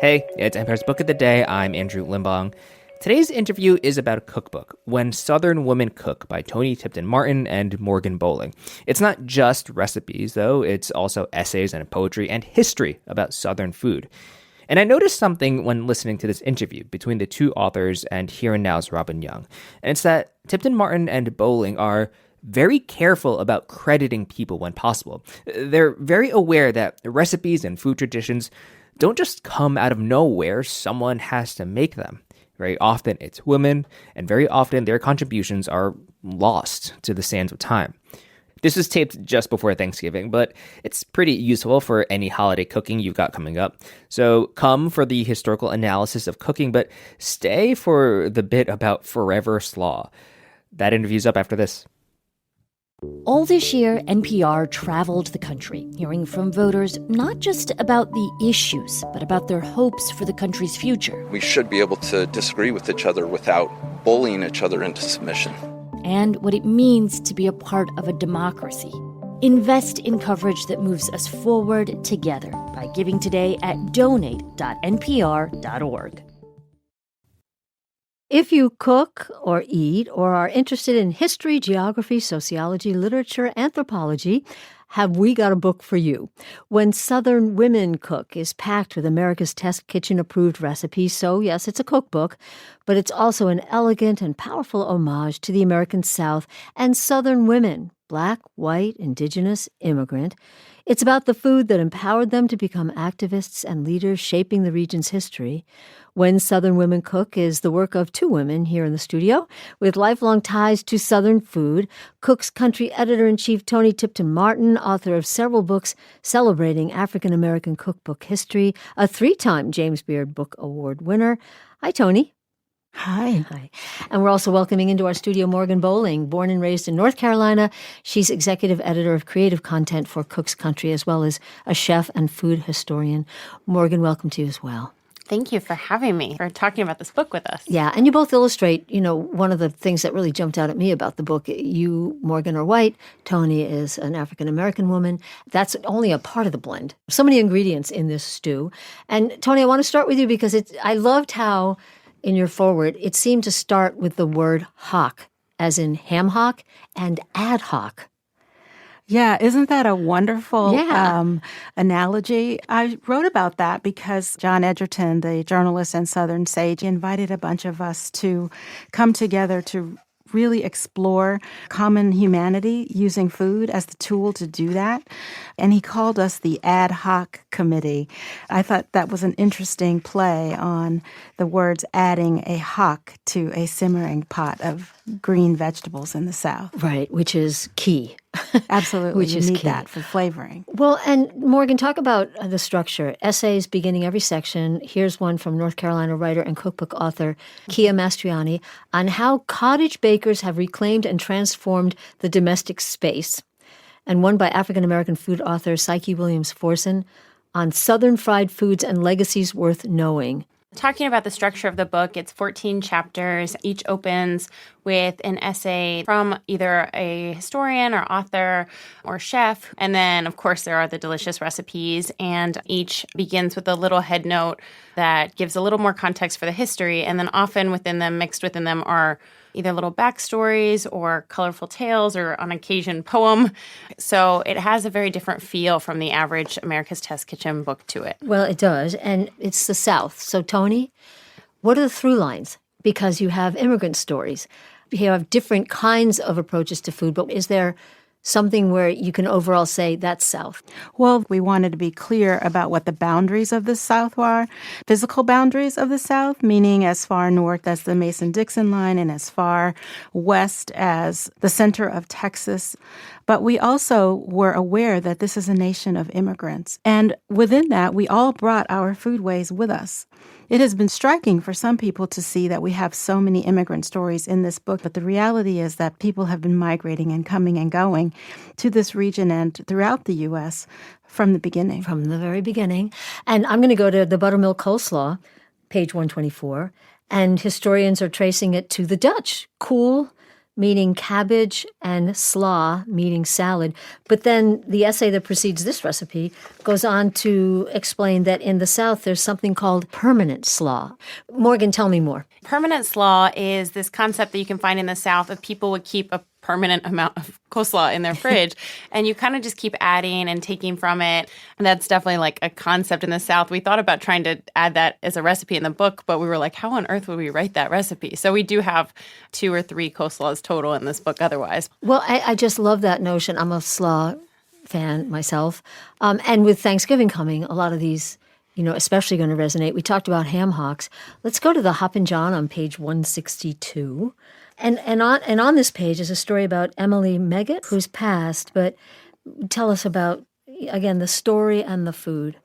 Hey, it's NPR's Book of the Day. I'm Andrew Limbong. Today's interview is about a cookbook, When Southern Women Cook by Toni Tipton-Martin and Morgan Bolling. It's not just recipes, though. It's also essays and poetry and history about Southern food. And I noticed something when listening to this interview between the two authors and Here and Now's Robin Young. And it's that Tipton-Martin and Bolling are very careful about crediting people when possible. They're very aware that recipes and food traditions don't just come out of nowhere. Someone has to make them. Very often it's women, and very often their contributions are lost to the sands of time. This was taped just before Thanksgiving, but it's pretty useful for any holiday cooking you've got coming up. So come for the historical analysis of cooking, but stay for the bit about forever slaw. That interview's up after this. All this year, NPR traveled the country, hearing from voters not just about the issues, but about their hopes for the country's future. We should be able to disagree with each other without bullying each other into submission. And what it means to be a part of a democracy. Invest in coverage that moves us forward together by giving today at donate.npr.org. If you cook or eat or are interested in history, geography, sociology, literature, anthropology, have we got a book for you. When Southern Women Cook is packed with America's Test Kitchen-approved recipes, so yes, it's a cookbook, but it's also an elegant and powerful homage to the American South and Southern women, Black, white, indigenous, immigrant. It's about the food that empowered them to become activists and leaders shaping the region's history. When Southern Women Cook is the work of two women here in the studio with lifelong ties to Southern food. Cook's country editor-in-chief Toni Tipton-Martin, author of several books celebrating African-American cookbook history, a 3-time James Beard Book Award winner. Hi, Toni. Hi. Hi. And we're also welcoming into our studio Morgan Bolling, born and raised in North Carolina. She's executive editor of creative content for Cook's Country, as well as a chef and food historian. Morgan, welcome to you as well. Thank you for having me, for talking about this book with us. Yeah, and you both illustrate, one of the things that really jumped out at me about the book. You, Morgan, are white. Toni is an African-American woman. That's only a part of the blend. So many ingredients in this stew. And Toni, I want to start with you because I loved how in your foreword, it seemed to start with the word hock, as in ham hock, and ad hoc. Yeah, isn't that a wonderful analogy? I wrote about that because John Edgerton, the journalist and Southern sage, invited a bunch of us to come together to really explore common humanity using food as the tool to do that. And he called us the Ad Hoc Committee. I thought that was an interesting play on the words adding a hock to a simmering pot of green vegetables in the South. Right, which is key. Absolutely. Which you is need key. that for flavoring. Well, and Morgan, talk about the structure. Essays beginning every section. Here's one from North Carolina writer and cookbook author Kia Mastriani on how cottage bakers have reclaimed and transformed the domestic space. And one by African-American food author Psyche Williams-Forson on Southern fried foods and legacies worth knowing. Talking about the structure of the book, it's 14 chapters. Each opens with an essay from either a historian or author or chef. And then, of course, there are the delicious recipes. And each begins with a little head note that gives a little more context for the history. And then often within them, mixed within them, are either little backstories or colorful tales or on occasion poem. So it has a very different feel from the average America's Test Kitchen book to it. Well, it does. And it's the South. So, Toni, what are the through lines? Because you have immigrant stories. You have different kinds of approaches to food. But is there something where you can overall say that's South? Well, we wanted to be clear about what the boundaries of the South are. Physical boundaries of the South, meaning as far north as the Mason-Dixon line and as far west as the center of Texas. But we also were aware that this is a nation of immigrants. And within that, we all brought our foodways with us. It has been striking for some people to see that we have so many immigrant stories in this book, but the reality is that people have been migrating and coming and going to this region and throughout the U.S. from the beginning. From the very beginning. And I'm going to go to the buttermilk coleslaw, page 124, and historians are tracing it to the Dutch. Cool, meaning cabbage, and slaw, meaning salad. But then the essay that precedes this recipe goes on to explain that in the South there's something called permanent slaw. Morgan, tell me more. Permanent slaw is this concept that you can find in the South of people would keep a permanent amount of coleslaw in their fridge, and you kind of just keep adding and taking from it. And that's definitely like a concept in the South. We thought about trying to add that as a recipe in the book, but we were like, how on earth would we write that recipe? So we do have 2 or 3 coleslaws total in this book otherwise. Well, I just love that notion. I'm a slaw fan myself. And with Thanksgiving coming, a lot of these, especially going to resonate. We talked about ham hocks. Let's go to the Hoppin' John on page 162. And on this page is a story about Emily Meggett, who's passed, but tell us about, again, the story and the food.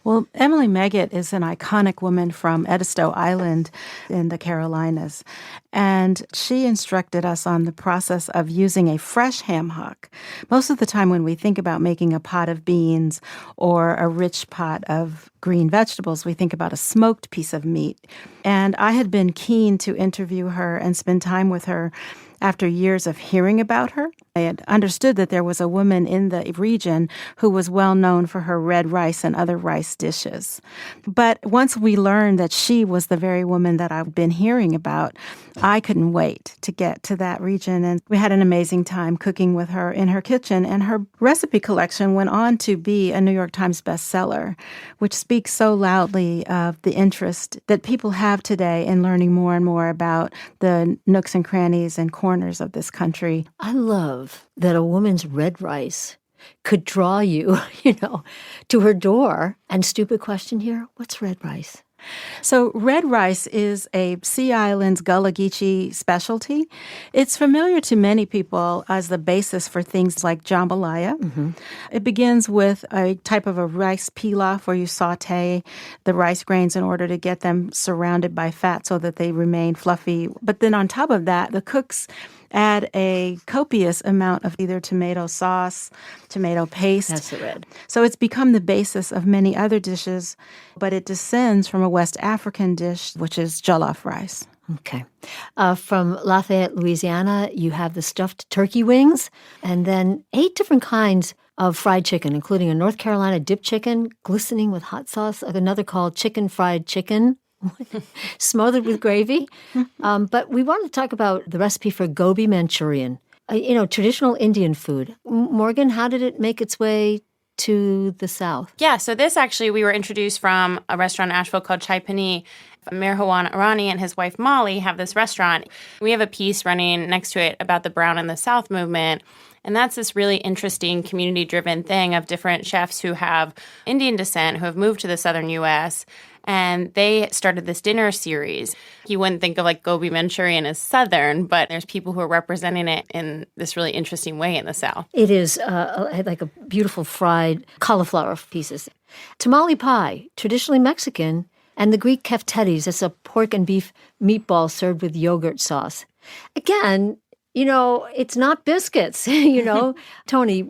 Well, Emily Meggett is an iconic woman from Edisto Island in the Carolinas, and she instructed us on the process of using a fresh ham hock. Most of the time when we think about making a pot of beans or a rich pot of green vegetables, we think about a smoked piece of meat. And I had been keen to interview her and spend time with her after years of hearing about her. I had understood that there was a woman in the region who was well known for her red rice and other rice dishes. But once we learned that she was the very woman that I've been hearing about, I couldn't wait to get to that region. And we had an amazing time cooking with her in her kitchen. And her recipe collection went on to be a New York Times bestseller, which speaks so loudly of the interest that people have today in learning more and more about the nooks and crannies and corners of this country. I love that a woman's red rice could draw you, to her door. And stupid question here, what's red rice? So red rice is a Sea Islands Gullah Geechee specialty. It's familiar to many people as the basis for things like jambalaya. Mm-hmm. It begins with a type of a rice pilaf where you saute the rice grains in order to get them surrounded by fat so that they remain fluffy. But then on top of that, the cooks add a copious amount of either tomato sauce, tomato paste. That's the red. So it's become the basis of many other dishes, but it descends from a West African dish, which is jollof rice. Okay. From Lafayette, Louisiana, you have the stuffed turkey wings, and then 8 different kinds of fried chicken, including a North Carolina dip chicken, glistening with hot sauce, another called chicken fried chicken, smothered with gravy. But we want to talk about the recipe for gobi Manchurian, traditional Indian food. Morgan, how did it make its way to the South? Yeah, so this actually, we were introduced from a restaurant in Asheville called Chai Pani. Mirhawan Irani and his wife Molly have this restaurant. We have a piece running next to it about the Brown in the South movement. And that's this really interesting community-driven thing of different chefs who have Indian descent, who have moved to the southern U.S., and they started this dinner series. You wouldn't think of like gobi Manchurian as Southern, but there's people who are representing it in this really interesting way in the South. It is like a beautiful fried cauliflower pieces. Tamale pie, traditionally Mexican, and the Greek keftedes, that's a pork and beef meatball served with yogurt sauce. Again, it's not biscuits, Toni,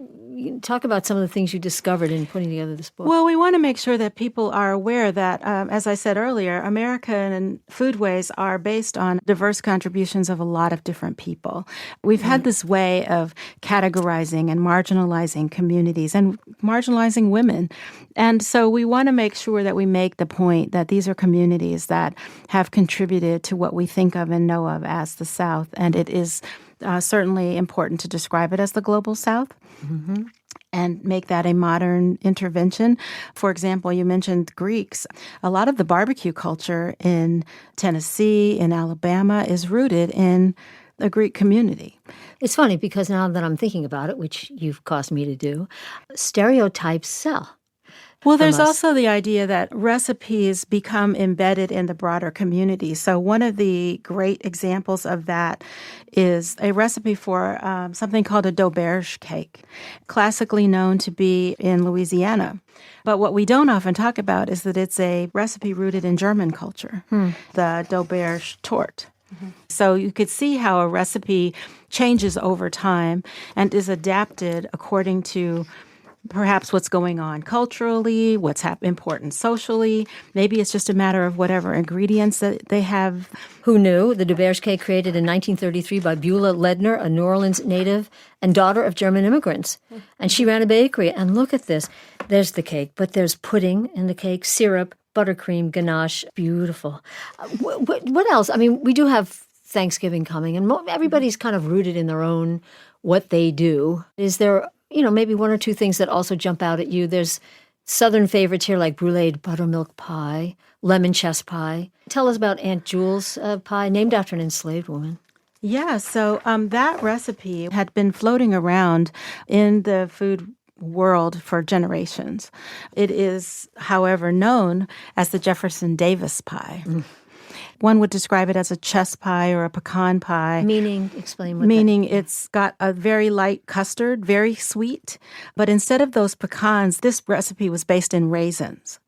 talk about some of the things you discovered in putting together this book. Well, we want to make sure that people are aware that, as I said earlier, American foodways are based on diverse contributions of a lot of different people. We've had this way of categorizing and marginalizing communities and marginalizing women. And so we want to make sure that we make the point that these are communities that have contributed to what we think of and know of as the South. And it is certainly important to describe it as the global South. Mm-hmm. And make that a modern intervention. For example, you mentioned Greeks. A lot of the barbecue culture in Tennessee, in Alabama, is rooted in the Greek community. It's funny because now that I'm thinking about it, which you've caused me to do, stereotypes sell. Well, there's also the idea that recipes become embedded in the broader community. So one of the great examples of that is a recipe for something called a d'auberge cake, classically known to be in Louisiana. But what we don't often talk about is that it's a recipe rooted in German culture, the d'auberge torte. Mm-hmm. So you could see how a recipe changes over time and is adapted according to perhaps what's going on culturally, what's important socially. Maybe it's just a matter of whatever ingredients that they have. Who knew? The DeBerge cake created in 1933 by Beulah Ledner, a New Orleans native and daughter of German immigrants. And she ran a bakery. And look at this. There's the cake, but there's pudding in the cake, syrup, buttercream, ganache. Beautiful. What else? I mean, we do have Thanksgiving coming, and everybody's kind of rooted in their own what they do. Is there maybe one or two things that also jump out at you? There's Southern favorites here like bruleed buttermilk pie, lemon chess pie. Tell us about Aunt Jule's pie, named after an enslaved woman. Yeah, so that recipe had been floating around in the food world for generations. It is, however, known as the Jefferson Davis pie. One would describe it as a chess pie or a pecan pie. Meaning, explain what Meaning it's got a very light custard, very sweet. But instead of those pecans, this recipe was based in raisins.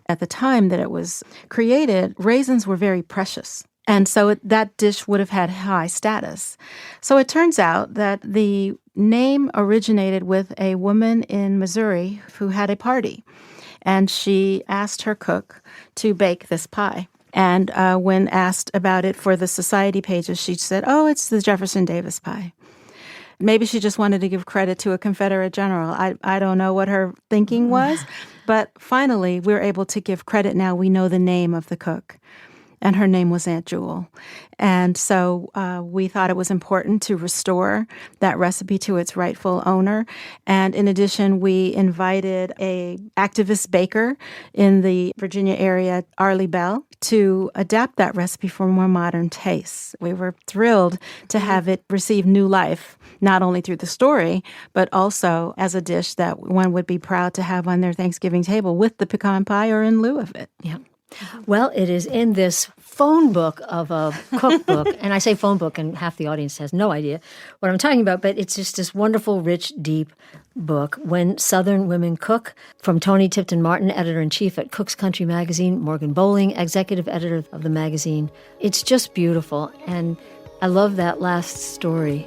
At the time that it was created, raisins were very precious. And so that dish would have had high status. So it turns out that the name originated with a woman in Missouri who had a party. And she asked her cook to bake this pie. And when asked about it for the society pages, she said, oh, it's the Jefferson Davis pie. Maybe she just wanted to give credit to a Confederate general. I don't know what her thinking was. But finally, we're able to give credit now. We know the name of the cook. And her name was Aunt Jule. And so we thought it was important to restore that recipe to its rightful owner. And in addition, we invited a activist baker in the Virginia area, Arlie Bell, to adapt that recipe for more modern tastes. We were thrilled to have it receive new life, not only through the story, but also as a dish that one would be proud to have on their Thanksgiving table with the pecan pie or in lieu of it. Yeah. Well, it is in this phone book of a cookbook, and I say phone book, and half the audience has no idea what I'm talking about, but it's just this wonderful, rich, deep book, When Southern Women Cook, from Toni Tipton-Martin, editor-in-chief at Cook's Country Magazine, Morgan Bolling, executive editor of the magazine. It's just beautiful, and I love that last story.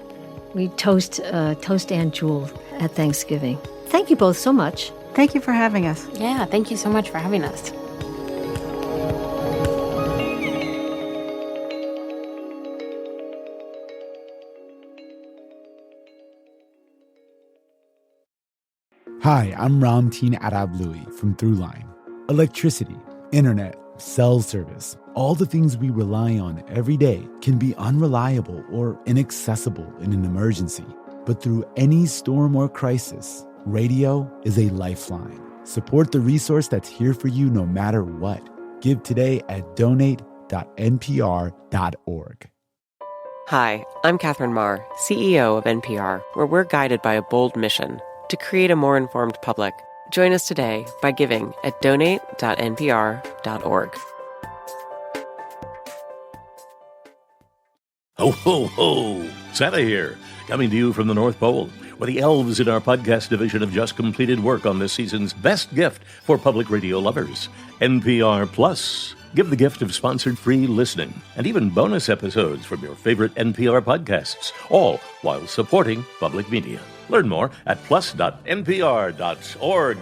We toast Aunt Jule at Thanksgiving. Thank you both so much. Thank you for having us. Yeah, thank you so much for having us. Hi, I'm Ramteen Arablouei from Throughline. Electricity, internet, cell service, all the things we rely on every day can be unreliable or inaccessible in an emergency. But through any storm or crisis, radio is a lifeline. Support the resource that's here for you no matter what. Give today at donate.npr.org. Hi, I'm Catherine Marr, CEO of NPR, where we're guided by a bold mission to create a more informed public. Join us today by giving at donate.npr.org. Ho, ho, ho! Santa here, coming to you from the North Pole, where the elves in our podcast division have just completed work on this season's best gift for public radio lovers, NPR Plus. Give the gift of sponsored free listening and even bonus episodes from your favorite NPR podcasts, all while supporting public media. Learn more at plus.npr.org.